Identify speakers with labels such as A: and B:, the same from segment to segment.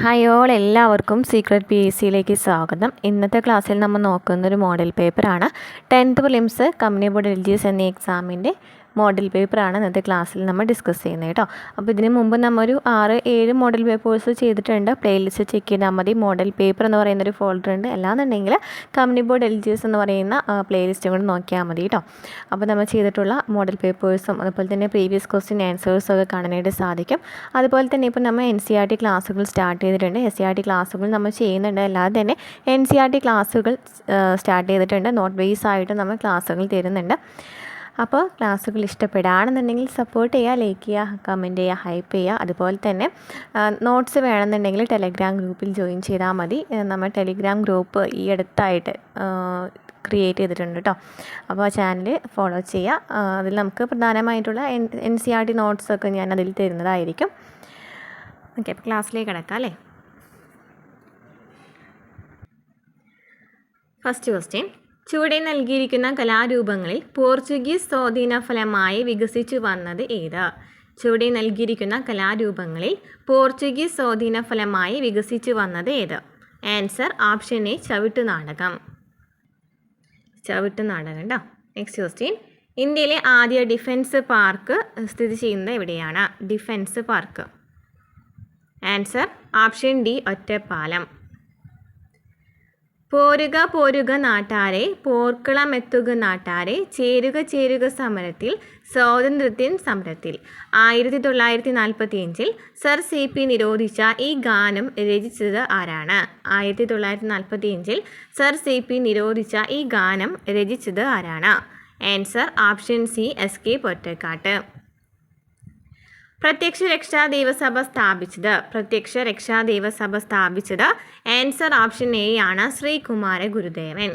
A: Hi all, എല്ലാവർക്കും secret P S സിയിലേക്ക് സ്വാഗതം. ഇന്നത്തെ ക്ലാസ്സിൽ നമ്മൾ നോക്കുന്നൊരു മോഡൽ പേപ്പറാണ്. 10th prelims company board LGS എന്നീ എക്സാമിൻ്റെ മോഡൽ പേപ്പറാണ് ഇന്നത്തെ ക്ലാസ്സിൽ നമ്മൾ ഡിസ്കസ് ചെയ്യുന്നത് കേട്ടോ. അപ്പോൾ ഇതിന് മുമ്പ് നമ്മൾ ഒരു 6-7 മോഡൽ പേപ്പേഴ്സ് ചെയ്തിട്ടുണ്ട്. പ്ലേലിസ്റ്റ് ചെക്ക് ചെയ്താൽ മതി. മോഡൽ പേപ്പർ എന്ന് പറയുന്നൊരു ഫോൾഡർ ഉണ്ട്. അല്ലാന്നുണ്ടെങ്കിൽ കമ്പനി ബോർഡ് LGS എന്ന് പറയുന്ന പ്ലേലിസ്റ്റും കൂടി നോക്കിയാൽ മതി കേട്ടോ. അപ്പോൾ നമ്മൾ ചെയ്തിട്ടുള്ള മോഡൽ പേപ്പേഴ്സും അതുപോലെ തന്നെ പ്രീവിയസ് ക്വസ്റ്റ്യൻ ആൻസേഴ്സും ഒക്കെ കാണാനായിട്ട് സാധിക്കും. അതുപോലെ തന്നെ ഇപ്പോൾ നമ്മൾ NCERT ക്ലാസ്സുകൾ സ്റ്റാർട്ട് ചെയ്തിട്ടുണ്ട്. SCERT ക്ലാസ്സുകൾ നമ്മൾ ചെയ്യുന്നുണ്ട്. അല്ലാതെ തന്നെ NCERT ക്ലാസ്സുകൾ സ്റ്റാർട്ട് ചെയ്തിട്ടുണ്ട്. നോട്ട് ബേസ് ആയിട്ട് നമ്മൾ ക്ലാസ്സുകൾ തരുന്നുണ്ട്. അപ്പോൾ ക്ലാസ്സുകൾ ഇഷ്ടപ്പെടുകയാണെന്നുണ്ടെങ്കിൽ സപ്പോർട്ട് ചെയ്യുക, ലൈക്ക് ചെയ്യുക, കമൻറ്റ് ചെയ്യുക, ഹൈപ്പ് ചെയ്യുക. അതുപോലെ തന്നെ നോട്ട്സ് വേണമെന്നുണ്ടെങ്കിൽ ടെലഗ്രാം ഗ്രൂപ്പിൽ ജോയിൻ ചെയ്താൽ മതി. നമ്മൾ ടെലഗ്രാം ഗ്രൂപ്പ് ഈ അടുത്തായിട്ട് ക്രിയേറ്റ് ചെയ്തിട്ടുണ്ട് കേട്ടോ. അപ്പോൾ ആ ചാനൽ ഫോളോ ചെയ്യുക. അതിൽ നമുക്ക് പ്രധാനമായിട്ടുള്ള NCERT നോട്ട്സൊക്കെ ഞാൻ അതിൽ തരുന്നതായിരിക്കും. ഓക്കെ, അപ്പോൾ ക്ലാസ്സിലേക്ക് കിടക്കാം അല്ലേ. ഫസ്റ്റ് ക്വസ്റ്റ്യൻ: ചുവടെ നൽകിയിരിക്കുന്ന കലാരൂപങ്ങളിൽ പോർച്ചുഗീസ് സ്വാധീന ഫലമായി വികസിച്ചു വന്നത് ഏത്? ചുവടെ നൽകിയിരിക്കുന്ന കലാരൂപങ്ങളിൽ പോർച്ചുഗീസ് സ്വാധീന ഫലമായി വികസിച്ചു വന്നത് ഏത്? ആൻസർ ഓപ്ഷൻ എ, ചവിട്ടുനാടകം. ചവിട്ടുനാടകം കേട്ടോ. നെക്സ്റ്റ് ക്വസ്റ്റ്യൻ: ഇന്ത്യയിലെ ആദ്യ ഡിഫൻസ് പാർക്ക് സ്ഥിതി ചെയ്യുന്നത് എവിടെയാണ്? Defence park. Answer option D, Ottapalam. പോരുക പോരുക നാട്ടാരെ, പോർക്കളമെത്തുക നാട്ടാരെ, ചേരുക ചേരുക സമരത്തിൽ, സ്വാതന്ത്ര്യത്തിൻ സമരത്തിൽ. 1945 സർ CP നിരോധിച്ച ഈ ഗാനം രചിച്ചത് ആരാണ്? 1945 സർ CP നിരോധിച്ച ഈ ഗാനം രചിച്ചത് ആരാണ്? Answer option C, SK Pottekkatt. പ്രത്യക്ഷ രക്ഷാ ദേവസഭ സ്ഥാപിച്ചത്? പ്രത്യക്ഷ രക്ഷാ ദേവസഭ സ്ഥാപിച്ചത് ആൻസർ ഓപ്ഷൻ എ ആണ്, ശ്രീകുമാര ഗുരുദേവൻ.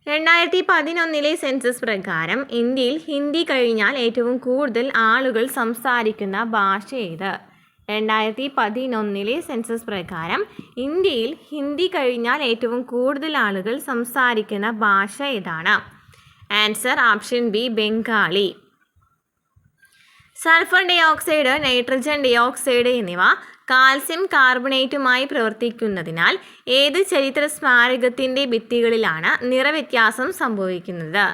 A: 2011 സെൻസസ് പ്രകാരം ഇന്ത്യയിൽ ഹിന്ദി കഴിഞ്ഞാൽ ഏറ്റവും കൂടുതൽ ആളുകൾ സംസാരിക്കുന്ന ഭാഷ ഏത്? 2011 സെൻസസ് പ്രകാരം ഇന്ത്യയിൽ ഹിന്ദി കഴിഞ്ഞാൽ ഏറ്റവും കൂടുതൽ ആളുകൾ സംസാരിക്കുന്ന ഭാഷ ഏതാണ്? Answer option B, Bengali. Sulphur dioxide, nitrogen dioxide എന്നിവ കാൽസ്യം കാർബണേറ്റുമായി പ്രവർത്തിക്കുന്നതിനാൽ ഏത് ചരിത്ര സ്മാരകത്തിൻ്റെ ഭിത്തികളിലാണ് നിറവ്യത്യാസം സംഭവിക്കുന്നത്?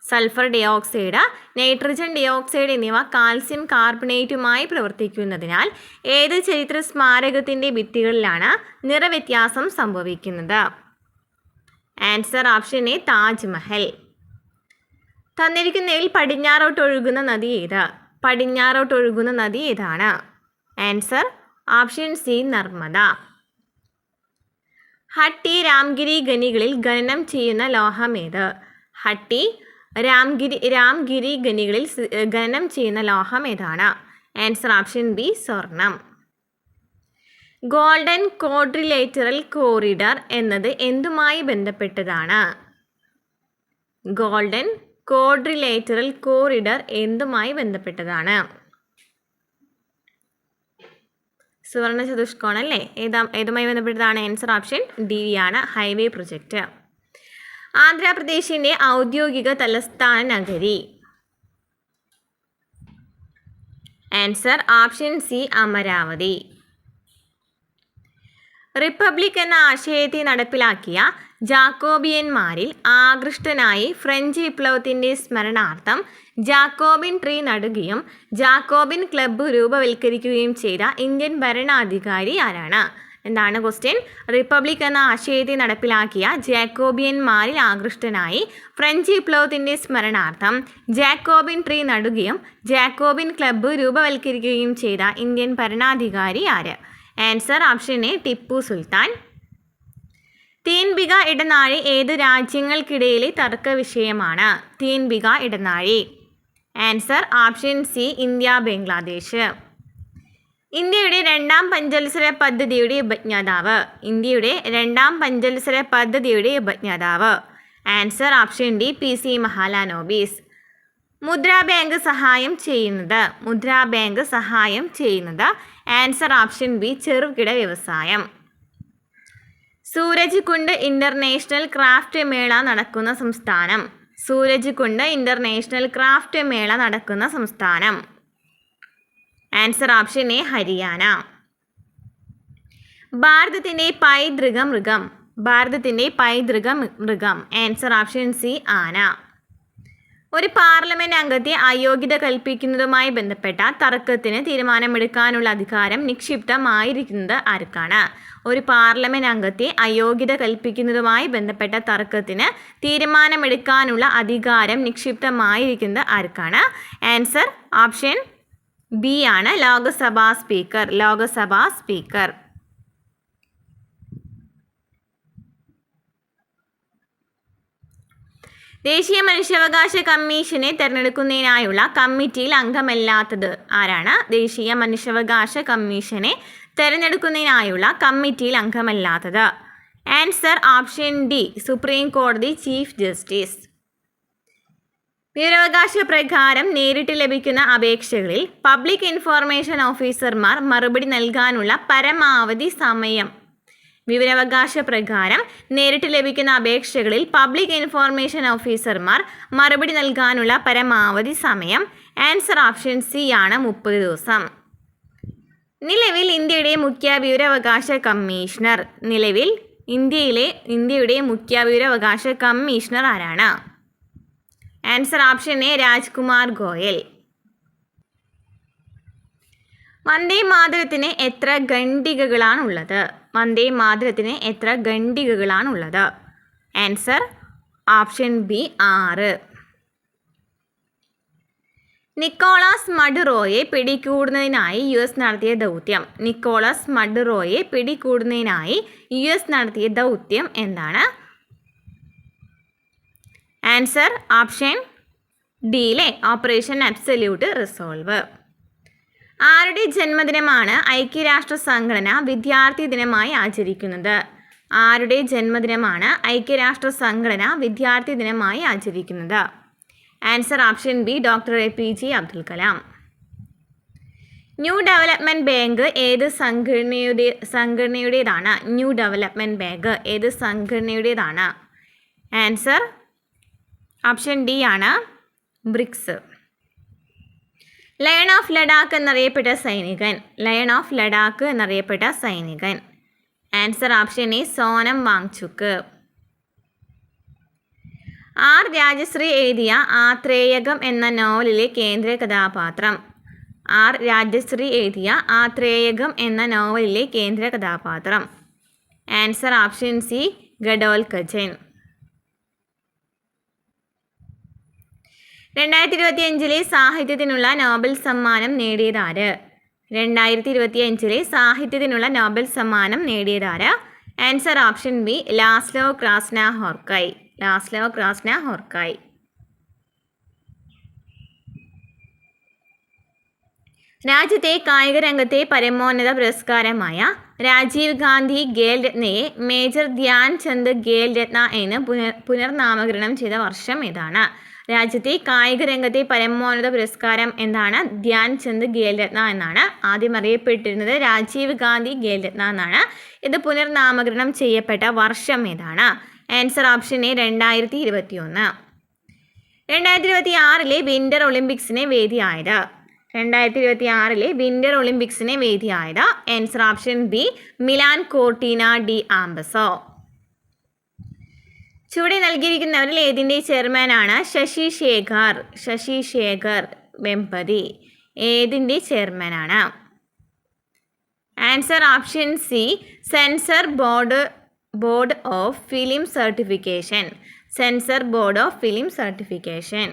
A: സൾഫർ ഡയോക്സൈഡ്, നൈട്രജൻ ഡയോക്സൈഡ് എന്നിവ കാൽസ്യം കാർബണേറ്റുമായി പ്രവർത്തിക്കുന്നതിനാൽ ഏത് ചരിത്ര സ്മാരകത്തിൻ്റെ ഭിത്തികളിലാണ് നിറവ്യത്യാസം സംഭവിക്കുന്നത്? Answer option A, Taj Mahal. തന്നിരിക്കുന്നതിൽ പടിഞ്ഞാറോട്ടൊഴുകുന്ന നദി ഏത്? പടിഞ്ഞാറോട്ടൊഴുകുന്ന നദി ഏതാണ്? Answer option C, Narmada. Hutti Ramgiri ഖനികളിൽ ഖനനം ചെയ്യുന്ന ലോഹം ഏത്? ഹട്ടി രാംഗിരി ഖനികളിൽ ഖനനം ചെയ്യുന്ന ലോഹം ഏതാണ്? ആൻസർ ഓപ്ഷൻ ബി, സ്വർണം. ഗോൾഡൻ ക്വാഡ്രിലേറ്ററൽ കോറിഡർ എന്നത് എന്തുമായി ബന്ധപ്പെട്ടതാണ്? ഗോൾഡൻ ക്വാഡ്രിലേറ്ററൽ കോറിഡർ എന്തുമായി ബന്ധപ്പെട്ടതാണ്? സുവർണ ചതുഷ്കോണം അല്ലേ? ഏതുമായി ബന്ധപ്പെട്ടതാണ്? ആൻസർ ഓപ്ഷൻ ഡി ആണ്, ഹൈവേ പ്രൊജക്റ്റ്. ആന്ധ്രാപ്രദേശിൻ്റെ ഔദ്യോഗിക തലസ്ഥാന നഗരി? Answer option C, Amaravati. Republic എന്ന ആശയത്തെ നടപ്പിലാക്കിയ ജാക്കോബിയന്മാരിൽ ആകൃഷ്ടനായി ഫ്രഞ്ച് വിപ്ലവത്തിൻ്റെ സ്മരണാർത്ഥം ജാക്കോബിൻ ട്രീ നടുകയും ജാക്കോബിൻ ക്ലബ്ബ് രൂപവൽക്കരിക്കുകയും ചെയ്ത ഇന്ത്യൻ ഭരണാധികാരി ആരാണ്? എന്താണ് ക്വസ്റ്റ്യൻ? റിപ്പബ്ലിക് എന്ന ആശയത്തെ നടപ്പിലാക്കിയ ജാക്കോബിയന്മാരിൽ ആകൃഷ്ടനായി ഫ്രഞ്ച് വിപ്ലവത്തിൻ്റെ സ്മരണാർത്ഥം ജാക്കോബിൻ ട്രീ നടുകയും ജാക്കോബിൻ ക്ലബ്ബ് രൂപവൽക്കരിക്കുകയും ചെയ്ത ഇന്ത്യൻ ഭരണാധികാരി ആര്? Answer option A, Tipu Sultan. തീൻബിക ഇടനാഴി ഏത് രാജ്യങ്ങൾക്കിടയിലെ തർക്ക വിഷയമാണ്? തീൻബിക ഇടനാഴി. Answer option C, India Bangladesh. ഇന്ത്യയുടെ രണ്ടാം പഞ്ചവത്സര പദ്ധതിയുടെ ഉപജ്ഞാതാവ്? ഇന്ത്യയുടെ രണ്ടാം പഞ്ചവത്സര പദ്ധതിയുടെ ഉപജ്ഞാതാവ്? Answer option D, PC Mahalanobis. Mudra bank സഹായം ചെയ്യുന്നത്? മുദ്രാ ബാങ്ക് സഹായം ചെയ്യുന്നത്? ആൻസർ ഓപ്ഷൻ ബി, ചെറുകിട വ്യവസായം. സൂരജ് കുണ്ട് ഇന്റർനാഷണൽ ക്രാഫ്റ്റ് മേള നടക്കുന്ന സംസ്ഥാനം? സൂരജ് കുണ്ട് ഇന്റർനാഷണൽ ക്രാഫ്റ്റ് മേള നടക്കുന്ന സംസ്ഥാനം? Answer option A, Haryana. ഭാരതത്തിൻ്റെ പൈതൃക മൃഗം. ഭാരതത്തിൻ്റെ പൈതൃക മൃഗം. ആൻസർ ഓപ്ഷൻ സി ആന. ഒരു പാർലമെൻറ്റ് അംഗത്തെ അയോഗ്യത കൽപ്പിക്കുന്നതുമായി ബന്ധപ്പെട്ട തർക്കത്തിന് തീരുമാനമെടുക്കാനുള്ള അധികാരം നിക്ഷിപ്തമായിരിക്കുന്നത് ആർക്കാണ്? ഒരു പാർലമെൻറ്റ് അംഗത്തെ അയോഗ്യത കൽപ്പിക്കുന്നതുമായി ബന്ധപ്പെട്ട തർക്കത്തിന് തീരുമാനമെടുക്കാനുള്ള അധികാരം നിക്ഷിപ്തമായിരിക്കുന്നത് ആർക്കാണ്? ആൻസർ ഓപ്ഷൻ ബി ആണ്, ലോകസഭാ സ്പീക്കർ. ലോകസഭാ സ്പീക്കർ. ദേശീയ മനുഷ്യാവകാശ കമ്മീഷനെ തിരഞ്ഞെടുക്കുന്നതിനായുള്ള കമ്മിറ്റിയിൽ അംഗമല്ലാത്തത് ആരാണ്? ദേശീയ മനുഷ്യാവകാശ കമ്മീഷനെ തിരഞ്ഞെടുക്കുന്നതിനായുള്ള കമ്മിറ്റിയിൽ അംഗമല്ലാത്തത്. ആൻസർ ഓപ്ഷൻ ഡി, സുപ്രീം കോടതി ചീഫ് ജസ്റ്റിസ്. വിവരാവകാശ പ്രകാരം നേരിട്ട് ലഭിക്കുന്ന അപേക്ഷകളിൽ പബ്ലിക് ഇൻഫോർമേഷൻ ഓഫീസർമാർ മറുപടി നൽകാനുള്ള പരമാവധി സമയം. വിവരാവകാശ പ്രകാരം നേരിട്ട് ലഭിക്കുന്ന അപേക്ഷകളിൽ പബ്ലിക് ഇൻഫോർമേഷൻ ഓഫീസർമാർ മറുപടി നൽകാനുള്ള പരമാവധി സമയം. ആൻസർ ഓപ്ഷൻ സി ആണ്, 30 ദിവസം. നിലവിൽ ഇന്ത്യയുടെ മുഖ്യ വിവരാവകാശ കമ്മീഷണർ. നിലവിൽ ഇന്ത്യയുടെ മുഖ്യ വിവരാവകാശ കമ്മീഷണർ ആരാണ്? Answer option A, Rajkumar Goyal. വന്ദേ മാതരത്തിന് എത്ര ഖണ്ഡികകളാണുള്ളത്? വന്ദേ മാതരത്തിന് എത്ര ഖണ്ഡികകളാണുള്ളത്? Answer option B, 6. നിക്കോളാസ് മഡുറോയെ പിടികൂടുന്നതിനായി US നടത്തിയ ദൗത്യം. നിക്കോളാസ് മഡുറോയെ പിടികൂടുന്നതിനായി US നടത്തിയ ദൗത്യം എന്താണ്? ആൻസർ ഓപ്ഷൻ ഡിയിലെ ഓപ്പറേഷൻ അബ്സല്യൂട്ട് റിസോൾവ്. ആരുടെ ജന്മദിനമാണ് ഐക്യരാഷ്ട്ര സംഘടന വിദ്യാർത്ഥി ദിനമായി ആചരിക്കുന്നത്? ആരുടെ ജന്മദിനമാണ് ഐക്യരാഷ്ട്ര സംഘടന വിദ്യാർത്ഥി ദിനമായി ആചരിക്കുന്നത്? Answer option B, doctor APJ Abdul Kalam. New development bank ഏത് സംഘടനയുടേതാണ്? ന്യൂ ഡെവലപ്മെൻറ്റ് ബാങ്ക് ഏത് സംഘടനയുടേതാണ്? ആൻസർ ഓപ്ഷൻ ഡി ആണ്, ബ്രിക്സ്. ലയൺ ഓഫ് ലഡാക്ക് എന്നറിയപ്പെട്ട സൈനികൻ. ലയൺ ഓഫ് ലഡാക്ക് എന്നറിയപ്പെട്ട സൈനികൻ. Answer option A, Sonam Wangchuk. R Rajashree എഴുതിയ ആത്രേയകം എന്ന നോവലിലെ കേന്ദ്ര കഥാപാത്രം. ആർ രാജശ്രീ എഴുതിയ ആത്രേയകം എന്ന നോവലിലെ കേന്ദ്ര കഥാപാത്രം. Answer option C, ഘടോൽകചൻ. 2025 സാഹിത്യത്തിനുള്ള നോബൽ സമ്മാനം നേടിയതാര്? 2025 സാഹിത്യത്തിനുള്ള നോബൽ സമ്മാനം നേടിയതാര്? Answer option B, Laszlo Krasznahorkai. Laszlo Krasznahorkai. രാജ്യത്തെ കായിക രംഗത്തെ പരമോന്നത പുരസ്കാരമായ രാജീവ് ഗാന്ധി ഖേൽ രത്നയെ മേജർ ധ്യാൻ ചന്ദ് ഖേൽ രത്ന എന്ന് പുനർനാമകരണം ചെയ്ത വർഷം ഏതാണ്? രാജ്യത്തെ കായിക രംഗത്തെ പരമോന്നത പുരസ്കാരം എന്താണ്? ധ്യാൻ ചന്ദ് ഖേൽ രത്ന എന്നാണ്. ആദ്യം അറിയപ്പെട്ടിരുന്നത് രാജീവ് ഗാന്ധി ഖേൽ രത്ന എന്നാണ്. ഇത് പുനർനാമകരണം ചെയ്യപ്പെട്ട വർഷം ഏതാണ്? Answer option A, 2021. 2026 വിൻ്റർ ഒളിമ്പിക്സിന് വേദിയായത്. 2026 വിൻ്റർ ഒളിമ്പിക്സിന് വേദിയായത്. Answer option B, Milan Cortina d'Ampezzo. ചുവടെ നൽകിയിരിക്കുന്നവരിൽ ഏതിൻ്റെ ചെയർമാനാണ് ശശി ശേഖർ വെമ്പതി? ഏതിൻ്റെ ചെയർമാനാണ്? Answer option C, censor board of film certification. Censor board of film certification.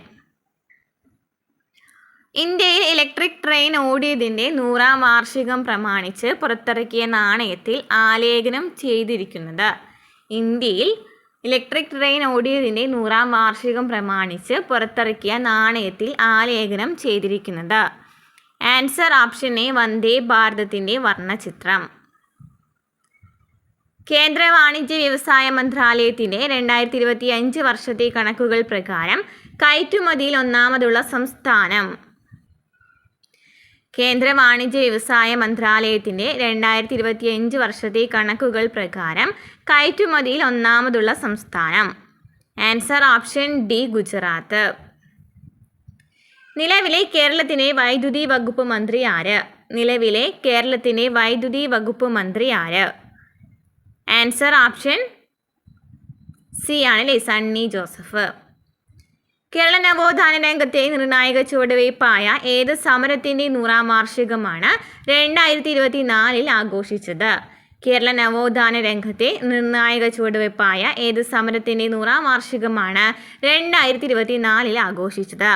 A: ഇന്ത്യയിൽ ഇലക്ട്രിക് ട്രെയിൻ ഓടിയതിൻ്റെ 100ാം വാർഷികം പ്രമാണിച്ച് പുറത്തിറക്കിയ നാണയത്തിൽ ആലേഖനം ചെയ്തിരിക്കുന്നത്. ഇന്ത്യയിൽ ഇലക്ട്രിക് ട്രെയിൻ ഓടിയതിൻ്റെ 100ാം വാർഷികം പ്രമാണിച്ച് പുറത്തിറക്കിയ നാണയത്തിൽ ആലേഖനം ചെയ്തിരിക്കുന്നത്. ആൻസർ ഓപ്ഷൻ എ, വന്ദേ ഭാരതത്തിൻ്റെ വർണ്ണചിത്രം. കേന്ദ്ര വാണിജ്യ വ്യവസായ മന്ത്രാലയത്തിൻ്റെ 2025 വർഷത്തെ കണക്കുകൾ പ്രകാരം കയറ്റുമതിയിൽ ഒന്നാമതുള്ള സംസ്ഥാനം. കേന്ദ്ര വാണിജ്യ വ്യവസായ മന്ത്രാലയത്തിൻ്റെ 2025 വർഷത്തെ കണക്കുകൾ പ്രകാരം കയറ്റുമതിയിൽ ഒന്നാമതുള്ള സംസ്ഥാനം. Answer option D, Gujarat. നിലവിലെ കേരളത്തിൻ്റെ വൈദ്യുതി വകുപ്പ് മന്ത്രി ആര്? നിലവിലെ കേരളത്തിൻ്റെ വൈദ്യുതി വകുപ്പ് മന്ത്രി ആര്? ആൻസർ ഓപ്ഷൻ സി ആണല്ലേ, സണ്ണി ജോസഫ്. കേരള നവോത്ഥാന രംഗത്തെ നിർണായക ചുവടുവയ്പായ ഏത് സമരത്തിൻ്റെ 100ാം വാർഷികമാണ് 2024 ആഘോഷിച്ചത്? കേരള നവോത്ഥാന രംഗത്തെ നിർണായക ചുവടുവയ്പായ ഏത് സമരത്തിൻ്റെ 100ാം വാർഷികമാണ് 2024 ആഘോഷിച്ചത്?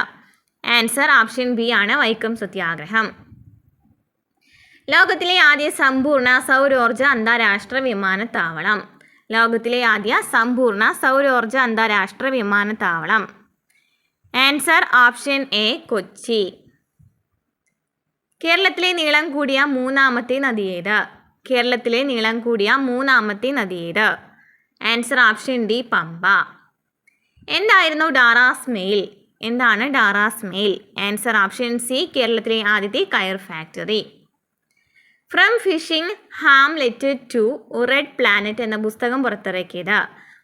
A: ആൻസർ ഓപ്ഷൻ ബി ആണ്, വൈക്കം സത്യാഗ്രഹം. ലോകത്തിലെ ആദ്യ സമ്പൂർണ്ണ സൗരോർജ അന്താരാഷ്ട്ര വിമാനത്താവളം. ലോകത്തിലെ ആദ്യ സമ്പൂർണ്ണ സൗരോർജ അന്താരാഷ്ട്ര വിമാനത്താവളം. Answer option A, Kochi. കേരളത്തിലെ നീളം കൂടിയ മൂന്നാമത്തെ നദി ഏത്? കേരളത്തിലെ നീളം കൂടിയ മൂന്നാമത്തെ നദി ഏത്? Answer option D, Pamba. എന്തായിരുന്നു ഡാറാസ് മെയിൽ? എന്താണ് Darras Mail? Answer option C, കേരളത്തിലെ ആദ്യത്തെ കയർ factory. From fishing hamlet to red planet എന്ന പുസ്തകം പുറത്തിറക്കിയത്?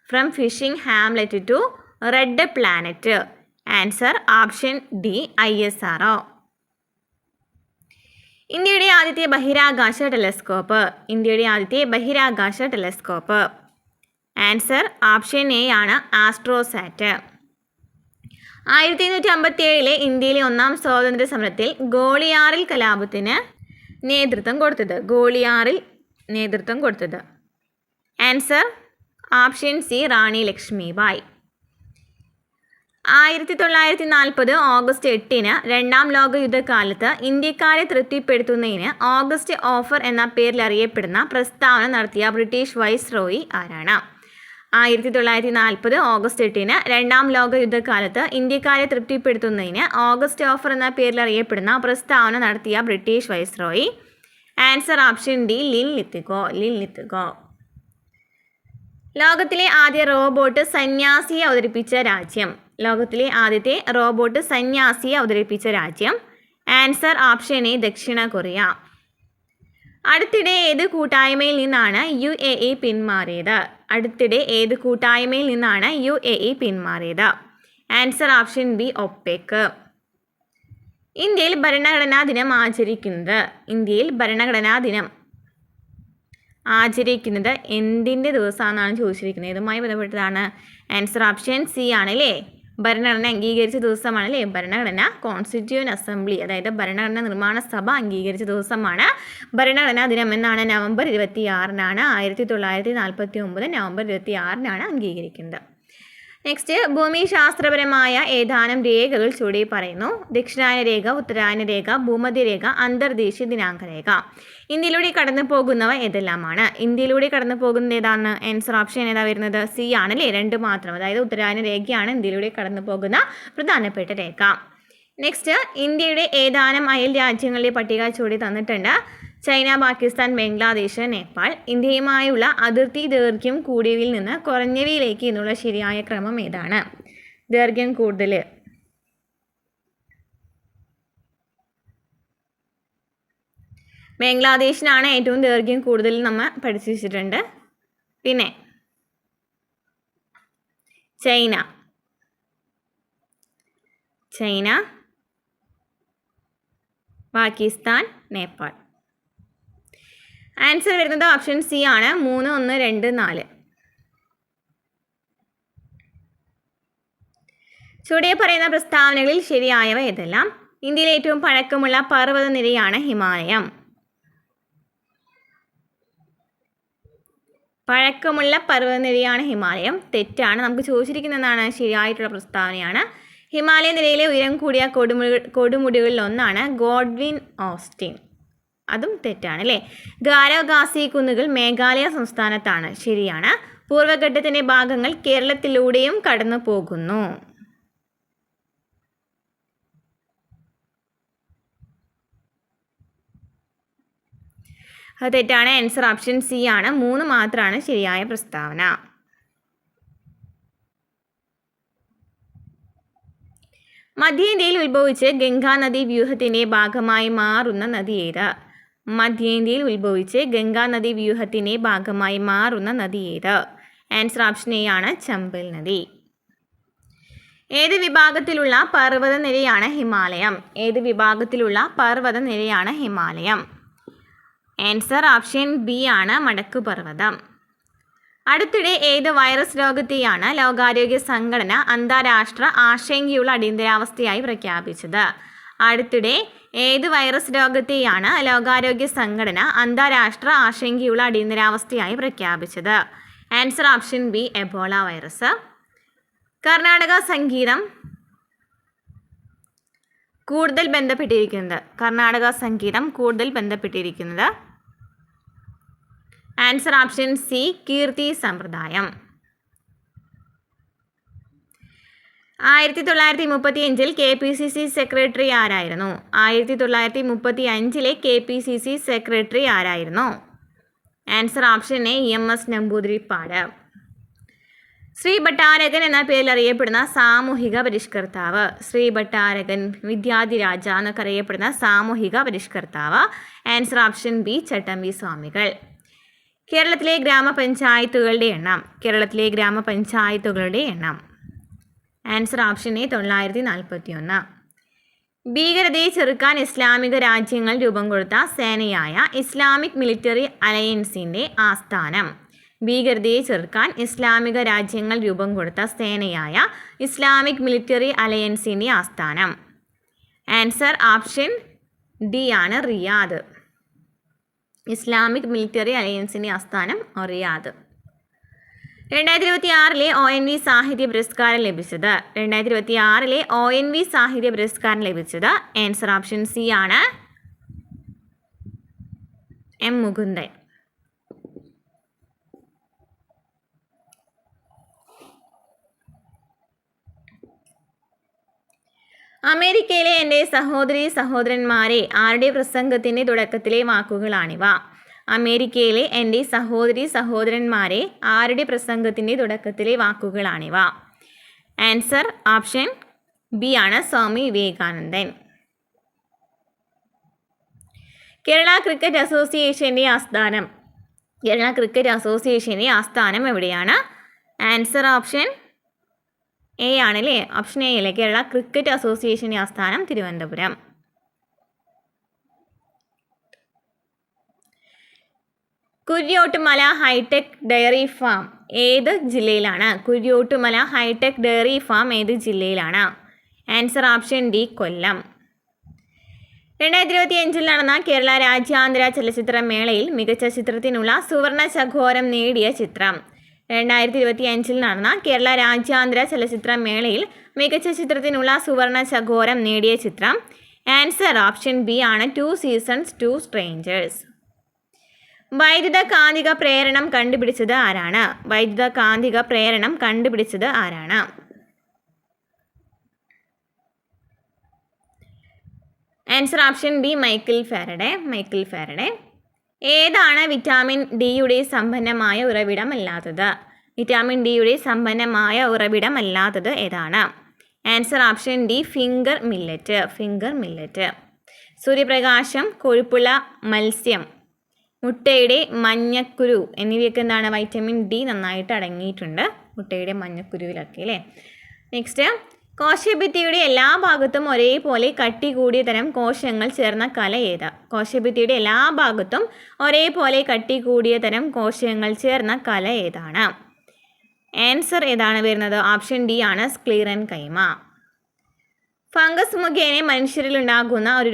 A: From fishing hamlet to red planet. Answer option D, ISRO. ഇന്ത്യയുടെ ആദ്യത്തെ ബഹിരാകാശ ടെലസ്കോപ്പ്. ഇന്ത്യയുടെ ആദ്യത്തെ ബഹിരാകാശ ടെലസ്കോപ്പ്. ആൻസർ ഓപ്ഷൻ എ ആണ്, ആസ്ട്രോസാറ്റ്. 1857 ഇന്ത്യയിലെ ഒന്നാം സ്വാതന്ത്ര്യ സമരത്തിൽ ഗോളിയാറിൽ കലാപത്തിന് നേതൃത്വം കൊടുത്തത്? ഗോളിയാറിൽ നേതൃത്വം കൊടുത്തത്? ആൻസർ ഓപ്ഷൻ സി, റാണി ലക്ഷ്മിബായി. 1940 ഓഗസ്റ്റ് 8 രണ്ടാം ലോക യുദ്ധകാലത്ത് ഇന്ത്യക്കാരെ തൃപ്തിപ്പെടുത്തുന്നതിന് ഓഗസ്റ്റ് ഓഫർ എന്ന പേരിൽ അറിയപ്പെടുന്ന പ്രസ്താവന നടത്തിയ ബ്രിട്ടീഷ് വൈസ്രോയി ആരാണ്? 1940 ഓഗസ്റ്റ് 8 രണ്ടാം ലോക യുദ്ധകാലത്ത് ഇന്ത്യക്കാരെ തൃപ്തിപ്പെടുത്തുന്നതിന് ഓഗസ്റ്റ് ഓഫർ എന്ന പേരിൽ അറിയപ്പെടുന്ന പ്രസ്താവന നടത്തിയ British viceroy. Answer option D, Linlithgow. ലോകത്തിലെ ആദ്യ റോബോട്ട് സന്യാസിയെ അവതരിപ്പിച്ച രാജ്യം. ലോകത്തിലെ ആദ്യത്തെ റോബോട്ട് സന്യാസിയെ അവതരിപ്പിച്ച രാജ്യം. ആൻസർ ഓപ്ഷൻ എ, ദക്ഷിണ കൊറിയ. അടുത്തിടെ ഏത് കൂട്ടായ്മയിൽ നിന്നാണ് UAE പിന്മാറിയത്? അടുത്തിടെ ഏത് കൂട്ടായ്മയിൽ നിന്നാണ് UAE പിന്മാറിയത്? Answer option B, OPEC. ഇന്ത്യയിൽ ഭരണഘടനാ ദിനം ആചരിക്കുന്നത്? ഇന്ത്യയിൽ ഭരണഘടനാ ദിനം ആചരിക്കുന്നത് എന്തിൻ്റെ ദിവസമാണെന്നാണ് ചോദിച്ചിരിക്കുന്നത്? ഇതുമായി ബന്ധപ്പെട്ടതാണ്. ആൻസർ ഓപ്ഷൻ സി ആണല്ലേ, ഭരണഘടന അംഗീകരിച്ച ദിവസമാണല്ലേ. ഭരണഘടന കോൺസ്റ്റിറ്റ്യൂവൻ്റ് അസംബ്ലി, അതായത് ഭരണഘടന നിർമ്മാണ സഭ അംഗീകരിച്ച ദിവസമാണ് ഭരണഘടനാ ദിനം എന്നാണ്. നവംബർ 26 1949 നവംബർ 26 അംഗീകരിക്കുന്നത്. നെക്സ്റ്റ്, ഭൂമിശാസ്ത്രപരമായ ഏതാനും രേഖകൾ ചുവടെ പറയുന്നു. ദക്ഷിണായന രേഖ, ഉത്തരായന രേഖ, ഭൂമധ്യരേഖ, അന്തർദേശീയ ദിനാങ്ക രേഖ. ഇന്ത്യയിലൂടെ കടന്നു പോകുന്നവ ഏതെല്ലാമാണ്? ഇന്ത്യയിലൂടെ കടന്നു പോകുന്നത് ഏതാണ്? ആൻസർ ഓപ്ഷൻ ഏതാ വരുന്നത്? സി ആണല്ലേ, 2 മാത്രം. അതായത് ഉത്തരായന രേഖയാണ് ഇന്ത്യയിലൂടെ കടന്നു പോകുന്ന പ്രധാനപ്പെട്ട രേഖ. നെക്സ്റ്റ്, ഇന്ത്യയുടെ ഏതാനും അയൽ രാജ്യങ്ങളുടെ പട്ടിക ചുവടെ തന്നിട്ടുണ്ട്. ചൈന, പാകിസ്ഥാൻ, ബംഗ്ലാദേശ്, നേപ്പാൾ. ഇന്ത്യയുമായുള്ള അതിർത്തി ദൈർഘ്യം കൂടിയവയിൽ നിന്ന് കുറഞ്ഞവയിലേക്ക് എന്നുള്ള ശരിയായ ക്രമം ഏതാണ്? ദൈർഘ്യം കൂടുതൽ. ബംഗ്ലാദേശിനാണ് ഏറ്റവും ദൈർഘ്യം കൂടുതൽ നമ്മൾ പഠിച്ചു വെച്ചിട്ടുണ്ട്. പിന്നെ ചൈന, പാകിസ്ഥാൻ, നേപ്പാൾ. ആൻസർ വരുന്നത് ഓപ്ഷൻ സി ആണ്, 3, 1, 2, 4. ചുവടെ പറയുന്ന പ്രസ്താവനകളിൽ ശരിയായവ ഏതെല്ലാം? ഇന്ത്യയിലെ ഏറ്റവും പഴക്കമുള്ള പർവ്വതനിരയാണ് ഹിമാലയം. പഴക്കമുള്ള പർവ്വതനിരയാണ് ഹിമാലയം. തെറ്റാണ്. നമുക്ക് ചോദിച്ചിരിക്കുന്നതാണ് ശരിയായിട്ടുള്ള പ്രസ്താവനയാണ്. ഹിമാലയ നിരയിലെ ഉയരം കൂടിയ കൊടുമുടികളിൽ ഒന്നാണ് ഗോഡ്വിൻ ഓസ്റ്റിൻ. അതും തെറ്റാണ് അല്ലേ. ഗാരോ ഖാസി കുന്നുകൾ മേഘാലയ സംസ്ഥാനത്താണ്. ശരിയാണ്. പൂർവ്വഘട്ടത്തിൻ്റെ ഭാഗങ്ങൾ കേരളത്തിലൂടെയും കടന്നു പോകുന്നു. അത് തെറ്റാണ്. ആൻസർ ഓപ്ഷൻ സി ആണ്, 3 മാത്രമാണ് ശരിയായ പ്രസ്താവന. മധ്യേന്ത്യയിൽ ഉത്ഭവിച്ച് ഗംഗാനദി വ്യൂഹത്തിൻ്റെ ഭാഗമായി മാറുന്ന നദി ഏത്? മധ്യേന്ത്യയിൽ ഉത്ഭവിച്ച് ഗംഗാനദി വ്യൂഹത്തിൻ്റെ ഭാഗമായി മാറുന്ന നദി ഏത്? ആൻസർ ഓപ്ഷൻ എ ആണ്, ചമ്പൽ നദി. ഏത് വിഭാഗത്തിലുള്ള പർവ്വതനിരയാണ് ഹിമാലയം? ഏത് വിഭാഗത്തിലുള്ള പർവ്വതനിരയാണ് ഹിമാലയം? ആൻസർ ഓപ്ഷൻ ബി ആണ്, മടക്ക് പർവ്വതം. അടുത്തിടെ ഏത് വൈറസ് രോഗത്തെയാണ് ലോകാരോഗ്യ സംഘടന അന്താരാഷ്ട്ര ആശങ്കയുള്ള അടിയന്തരാവസ്ഥയായി പ്രഖ്യാപിച്ചത്? അടുത്തിടെ ഏത് വൈറസ് രോഗത്തെയാണ് ലോകാരോഗ്യ സംഘടന അന്താരാഷ്ട്ര ആശങ്കയുള്ള അടിയന്തരാവസ്ഥയായി പ്രഖ്യാപിച്ചത്? Answer option B, Ebola virus. Karnataka സംഗീതം കൂടുതൽ ബന്ധപ്പെട്ടിരിക്കുന്നത് ആൻസർ ഓപ്ഷൻ സി, കീർത്തി സമ്പ്രദായം. 1935 KPCC സെക്രട്ടറി ആരായിരുന്നു? 1935 KPCC സെക്രട്ടറി ആരായിരുന്നു? Answer option A, EMS Namboodiripad. Shri Bhattarakan എന്ന പേരിൽ അറിയപ്പെടുന്ന സാമൂഹിക പരിഷ്കർത്താവ്? ശ്രീ ഭട്ടാരകൻ, വിദ്യാധിരാജ എന്നൊക്കെ അറിയപ്പെടുന്ന സാമൂഹിക പരിഷ്കർത്താവ്. ആൻസർ ഓപ്ഷൻ ബി, ചട്ടമ്പി സ്വാമികൾ. കേരളത്തിലെ ഗ്രാമപഞ്ചായത്തുകളുടെ എണ്ണം? Answer option A, 941. ഭീകരതയെ ചെറുക്കാൻ ഇസ്ലാമിക രാജ്യങ്ങൾ രൂപം കൊടുത്ത സേനയായ ഇസ്ലാമിക് മിലിറ്ററി അലയൻസിൻ്റെ ആസ്ഥാനം? ഭീകരതയെ ചെറുക്കാൻ ഇസ്ലാമിക രാജ്യങ്ങൾ രൂപം കൊടുത്ത സേനയായ ഇസ്ലാമിക് മിലിറ്ററി അലയൻസിൻ്റെ ആസ്ഥാനം? ആൻസർ ഓപ്ഷൻ ഡി ആണ്, റിയാദ്. ഇസ്ലാമിക് മിലിറ്ററി അലയൻസിൻ്റെ ആസ്ഥാനം റിയാദ്. 2026 ONV സാഹിത്യ പുരസ്കാരം ലഭിച്ചത്? ആൻസർ ഓപ്ഷൻ സി ആണ്, എം മുകുന്ദൻ. അമേരിക്കയിലെ എൻ്റെ സഹോദരീ സഹോദരന്മാരെ ആരുടെ പ്രസംഗത്തിൻ്റെ തുടക്കത്തിലെ വാക്കുകളാണിവ? അമേരിക്കയിലെ എൻ്റെ സഹോദരീ സഹോദരന്മാരെ ആരുടെ പ്രസംഗത്തിൻ്റെ തുടക്കത്തിലെ വാക്കുകളാണിവ? ആൻസർ ഓപ്ഷൻ ബി ആണ്, സ്വാമി വിവേകാനന്ദൻ. കേരള ക്രിക്കറ്റ് അസോസിയേഷൻ്റെ ആസ്ഥാനം എവിടെയാണ്? ആൻസർ ഓപ്ഷൻ എ ആണല്ലേ, ഓപ്ഷൻ എ അല്ലേ. കേരള ക്രിക്കറ്റ് അസോസിയേഷൻ്റെ ആസ്ഥാനം തിരുവനന്തപുരം. കുര്യോട്ടുമല ഹൈടെക് ഡയറി ഫാം ഏത് ജില്ലയിലാണ്? കുര്യോട്ടുമല ഹൈടെക് ഡയറി ഫാം ഏത് ജില്ലയിലാണ്? ആൻസർ ഓപ്ഷൻ ഡി, കൊല്ലം. 2025 നടന്ന കേരള രാജ്യാന്തര ചലച്ചിത്രമേളയിൽ മികച്ച ചിത്രത്തിനുള്ള സുവർണ ചകോരം നേടിയ ചിത്രം? 2025 നടന്ന കേരള രാജ്യാന്തര ചലച്ചിത്രമേളയിൽ മികച്ച ചിത്രത്തിനുള്ള സുവർണ ചകോരം നേടിയ ചിത്രം? ആൻസർ ഓപ്ഷൻ ബി ആണ്, 2 Seasons 2 Strangers. വൈദ്യുത കാന്തിക പ്രേരണം കണ്ടുപിടിച്ചത് ആരാണ്? Answer option B, Michael Faraday. ഏതാണ് വിറ്റാമിൻ ഡിയുടെ സമ്പന്നമായ ഉറവിടമല്ലാത്തത് ഏതാണ്? Answer option D, finger millet. സൂര്യപ്രകാശം, കൊഴുപ്പുള്ള മത്സ്യം, മുട്ടയുടെ മഞ്ഞക്കുരു എന്നിവയൊക്കെ എന്താണ്? വൈറ്റമിൻ ഡി നന്നായിട്ട് അടങ്ങിയിട്ടുണ്ട് മുട്ടയുടെ മഞ്ഞക്കുരുവിലൊക്കെ അല്ലേ. നെക്സ്റ്റ്, കോശഭിത്തിയുടെ എല്ലാ ഭാഗത്തും ഒരേപോലെ കട്ടി കൂടിയ തരം കോശങ്ങൾ ചേർന്ന കല ഏത്? കോശഭിത്തിയുടെ എല്ലാ ഭാഗത്തും ഒരേപോലെ കട്ടി കൂടിയ തരം കോശങ്ങൾ ചേർന്ന കല ഏതാണ്? ആൻസർ ഏതാണ് വരുന്നത്? ഓപ്ഷൻ ഡി ആണ്, സ്ക്ലീറൻകൈമ. ഫംഗസ് മുഖേന മനുഷ്യരിലുണ്ടാകുന്ന ഒരു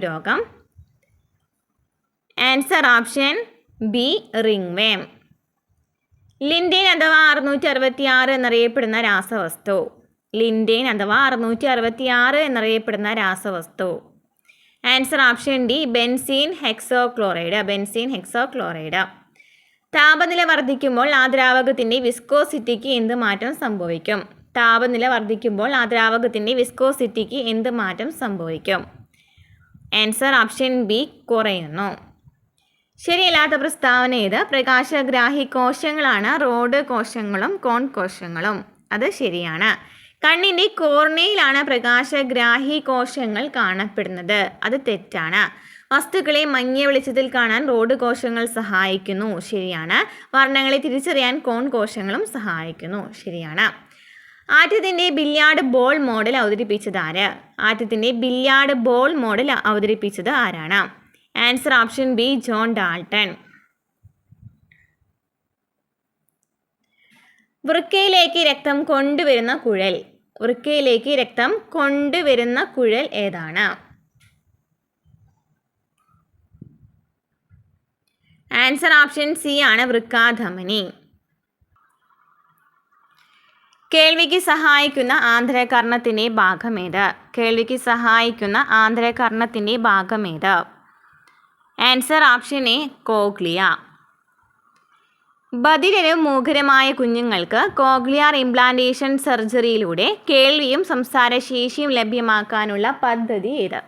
A: രോഗം? Answer option B, ringworm. Lindane അഥവാ 666 എന്നറിയപ്പെടുന്ന രാസവസ്തു? Answer option D, benzene hexachloride. താപനില വർദ്ധിക്കുമ്പോൾ ആ ദ്രാവകത്തിൻ്റെ വിസ്കോസിറ്റിക്ക് എന്ത് മാറ്റം സംഭവിക്കും? ആൻസർ ഓപ്ഷൻ ബി, കുറയുന്നു. ശരിയല്ലാത്ത പ്രസ്താവന ഏത്? പ്രകാശഗ്രാഹി കോശങ്ങളാണ് റോഡ് കോശങ്ങളും കോൺ കോശങ്ങളും. അത് ശരിയാണ്. കണ്ണിൻ്റെ കോർണിയയിലാണ് പ്രകാശഗ്രാഹി കോശങ്ങൾ കാണപ്പെടുന്നത്. അത് തെറ്റാണ്. വസ്തുക്കളെ മങ്ങിയ വെളിച്ചത്തിൽ കാണാൻ റോഡ് കോശങ്ങൾ സഹായിക്കുന്നു. ശരിയാണ്. വർണ്ണങ്ങളെ തിരിച്ചറിയാൻ കോൺ കോശങ്ങളും സഹായിക്കുന്നു. ശരിയാണ്. ആറ്റത്തിൻ്റെ ബില്യാർഡ് ബോൾ മോഡൽ അവതരിപ്പിച്ചത് ആരാണ്? Answer option B, John Dalton. വൃക്കയിലേക്ക് രക്തം കൊണ്ടുവരുന്ന കുഴൽ. വൃക്കയിലേക്ക് രക്തം കൊണ്ടുവരുന്ന കുഴൽ ഏതാണ്? ആൻസർ ഓപ്ഷൻ സി ആണ്, വൃക്കാധമനി. കേൾവിക്ക് സഹായിക്കുന്ന ആന്ധ്രകർണത്തിൻ്റെ ഭാഗമേത്? കേൾവിക്ക് സഹായിക്കുന്ന ആന്ധ്രകർണത്തിൻ്റെ ഭാഗമേത്? Answer option A, cochlea. ബധിരരും മൂകരുമായ കുഞ്ഞുങ്ങൾക്ക് കോക്ലിയർ ഇംപ്ലാന്റേഷൻ സർജറിയിലൂടെ കേൾവിയും സംസാരശേഷിയും ലഭ്യമാക്കാനുള്ള പദ്ധതി ഏത്?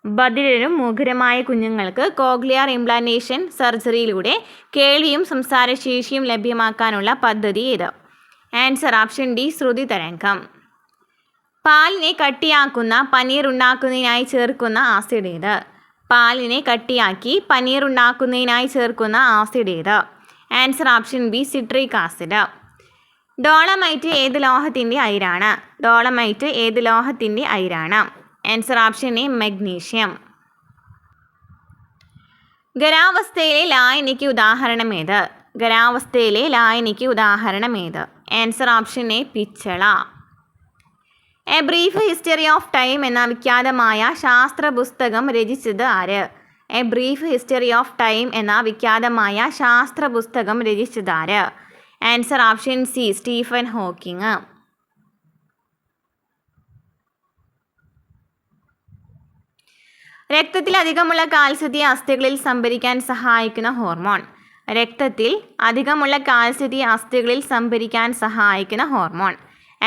A: ബധിരരും മൂകരുമായ കുഞ്ഞുങ്ങൾക്ക് കോക്ലിയർ ഇംപ്ലാന്റേഷൻ സർജറിയിലൂടെ കേൾവിയും സംസാരശേഷിയും ലഭ്യമാക്കാനുള്ള പദ്ധതി ഏത്? ആൻസർ ഓപ്ഷൻ ഡി, ശ്രുതി തരംഗം. പാലിനെ കട്ടിയാക്കുന്ന പനീർ ഉണ്ടാക്കുന്നതിനായി ചേർക്കുന്ന ആസിഡ് ഏത്? പാലിനെ കട്ടിയാക്കി പനീർ ഉണ്ടാക്കുന്നതിനായി ചേർക്കുന്ന ആസിഡ് ഏത്? Answer option B, citric acid. Dolomite ഏത് ലോഹത്തിൻ്റെ അയിരാണ്? ഡോളമൈറ്റ് ഏത് ലോഹത്തിൻ്റെ അയിരാണ്? Answer option A, magnesium. ഖരാവസ്ഥയിലെ ലായനിക്ക് ഉദാഹരണം ഏത്? ഖരാവസ്ഥയിലെ ലായനിക്ക് ഉദാഹരണം ഏത്? ആൻസർ ഓപ്ഷൻ എ, പിച്ചള. A brief history of time എന്ന വിഖ്യാതമായ ശാസ്ത്ര പുസ്തകം രചിച്ചത് ആര്? A brief history of time എന്ന വിഖ്യാതമായ ശാസ്ത്ര പുസ്തകം രചിച്ചത് ആര്? Answer option C, Stephen Hawking. രക്തത്തിൽ അധികമുള്ള കാൽസ്യത്തെ അസ്ഥികളിൽ സംഭരിക്കാൻ സഹായിക്കുന്ന ഹോർമോൺ. രക്തത്തിൽ അധികമുള്ള കാൽസ്യത്തെ അസ്ഥികളിൽ സംഭരിക്കാൻ സഹായിക്കുന്ന hormone.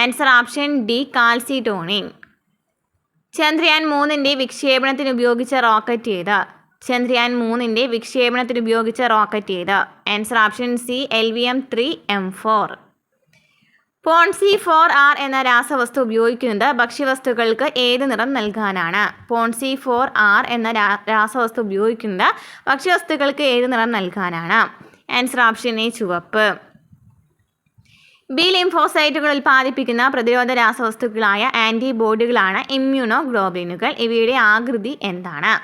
A: Answer option D, calcitonin. Chandrayaan 3ൻ്റെ വിക്ഷേപണത്തിന് ഉപയോഗിച്ച റോക്കറ്റ് ഏത്? ചന്ദ്രയാൻ 3ൻ്റെ വിക്ഷേപണത്തിന് ഉപയോഗിച്ച റോക്കറ്റ് ഏത്? Answer option C, LVM-3M4. പോൺസി 4R എന്ന രാസവസ്തു ഉപയോഗിക്കുന്നത് ഭക്ഷ്യവസ്തുക്കൾക്ക് ഏത് നിറം നൽകാനാണ്? പോൺസി 4R എന്ന രാസവസ്തു ഉപയോഗിക്കുന്നത് ഭക്ഷ്യവസ്തുക്കൾക്ക് ഏത് നിറം നൽകാനാണ്? ആൻസർ ഓപ്ഷൻ എ, ചുവപ്പ്. ബി ലിംഫോസൈറ്റുകൾ ഉൽപ്പാദിപ്പിക്കുന്ന പ്രതിരോധ രാസവസ്തുക്കളായ ആൻറ്റിബോഡികളാണ് ഇമ്മ്യൂണോഗ്ലോബുലിനുകൾ. ഇവയുടെ ആകൃതി എന്താണ്?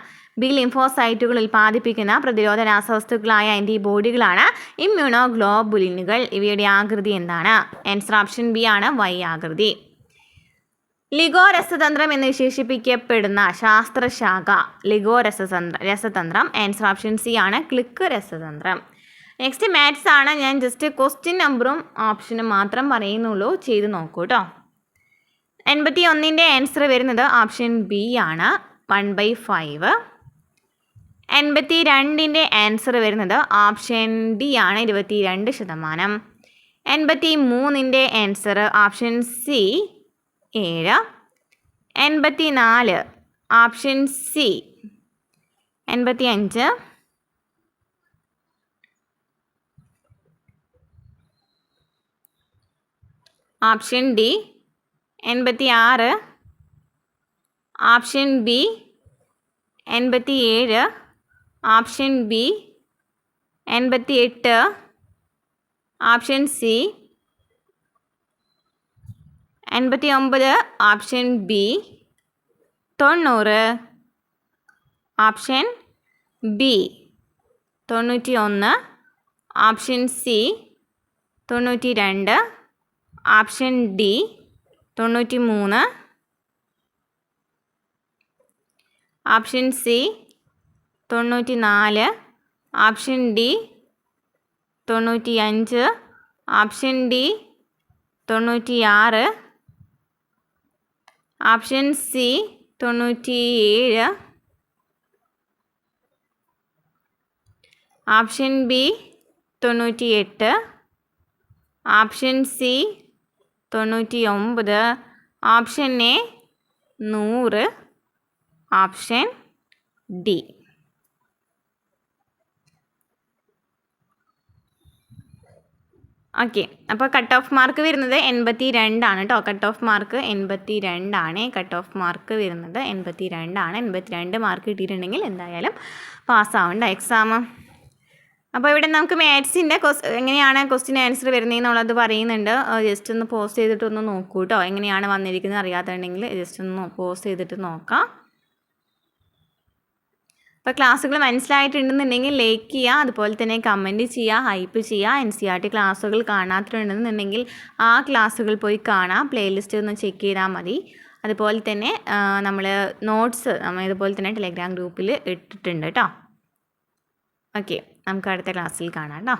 A: ബി ലിംഫോസൈറ്റുകൾ ഉൽപ്പാദിപ്പിക്കുന്ന പ്രതിരോധ രാസവസ്തുക്കളായ ആൻറ്റിബോഡികളാണ് ഇമ്മ്യൂണോഗ്ലോബുലിനുകൾ. ഇവയുടെ ആകൃതി എന്താണ്? ആൻസർ ഓപ്ഷൻ ബി ആണ്, Y ആകൃതി. ലിഗോ രസതന്ത്രം എന്ന് വിശേഷിപ്പിക്കപ്പെടുന്ന ശാസ്ത്രശാഖ. ലിഗോ രസതന്ത്രം. ആൻസർ ഓപ്ഷൻ സി ആണ്, ക്ലിക്ക് രസതന്ത്രം. നെക്സ്റ്റ് മാത്സ് ആണ്. ഞാൻ ജസ്റ്റ് ക്വസ്റ്റ്യൻ നമ്പറും ഓപ്ഷനും മാത്രം പറയുന്നുള്ളൂ, ചെയ്ത് നോക്കൂ കേട്ടോ. 81ൻ്റെ ആൻസർ വരുന്നത് ഓപ്ഷൻ ബി ആണ്, 1/5. 82ൻ്റെ ആൻസർ വരുന്നത് ഓപ്ഷൻ ഡി ആണ്, 22%. 83ൻ്റെ answer option C, 7. 84 option C. 85 option D. 86 option B. 87 option B. 88 option C. 89 option B. 90 option B. 91 option C. 92 option D. 93 option C. 94 option D. 95 option D. 96 option C. 97 option B. 98 option C. 99 option A 100 option D. Okay, അപ്പോൾ cut off mark വരുന്നത് 82 ആണ് കേട്ടോ. Cut off mark 82 ആണ്. Cut off mark വരുന്നത് 82 ആണ്. 82 mark കിട്ടിയിട്ടുണ്ടെങ്കിൽ എന്തായാലും പാസ്സാവണ്ട exam. അപ്പോൾ ഇവിടെ നമുക്ക് മാത്സിൻ്റെ എങ്ങനെയാണ് ക്വസ്റ്റ്യൻ ആൻസർ വരുന്നതെന്നുള്ളത് പറയുന്നുണ്ട്. ജസ്റ്റ് ഒന്ന് പോസ്റ്റ് ചെയ്തിട്ടൊന്ന് നോക്കൂ കേട്ടോ. എങ്ങനെയാണ് വന്നിരിക്കുന്നത് അറിയാത്തുണ്ടെങ്കിൽ ജസ്റ്റ് ഒന്ന് പോസ്റ്റ് ചെയ്തിട്ട് നോക്കാം. അപ്പോൾ ക്ലാസ്സുകൾ മനസ്സിലായിട്ടുണ്ടെന്നുണ്ടെങ്കിൽ ലൈക്ക് ചെയ്യുക, അതുപോലെ തന്നെ കമൻറ്റ് ചെയ്യുക, ഹൈപ്പ് ചെയ്യുക. NCERT ക്ലാസ്സുകൾ കാണാത്തുണ്ടെന്നുണ്ടെങ്കിൽ ആ ക്ലാസ്സുകൾ പോയി കാണാം, പ്ലേലിസ്റ്റ് ഒന്ന് ചെക്ക് ചെയ്താൽ മതി. അതുപോലെ തന്നെ നമ്മൾ നോട്ട്സ് ഇതുപോലെ തന്നെ ടെലഗ്രാം ഗ്രൂപ്പിൽ ഇട്ടിട്ടുണ്ട് കേട്ടോ. ഓക്കെ, നമുക്ക് അടുത്ത ക്ലാസ്സിൽ കാണാം കേട്ടോ.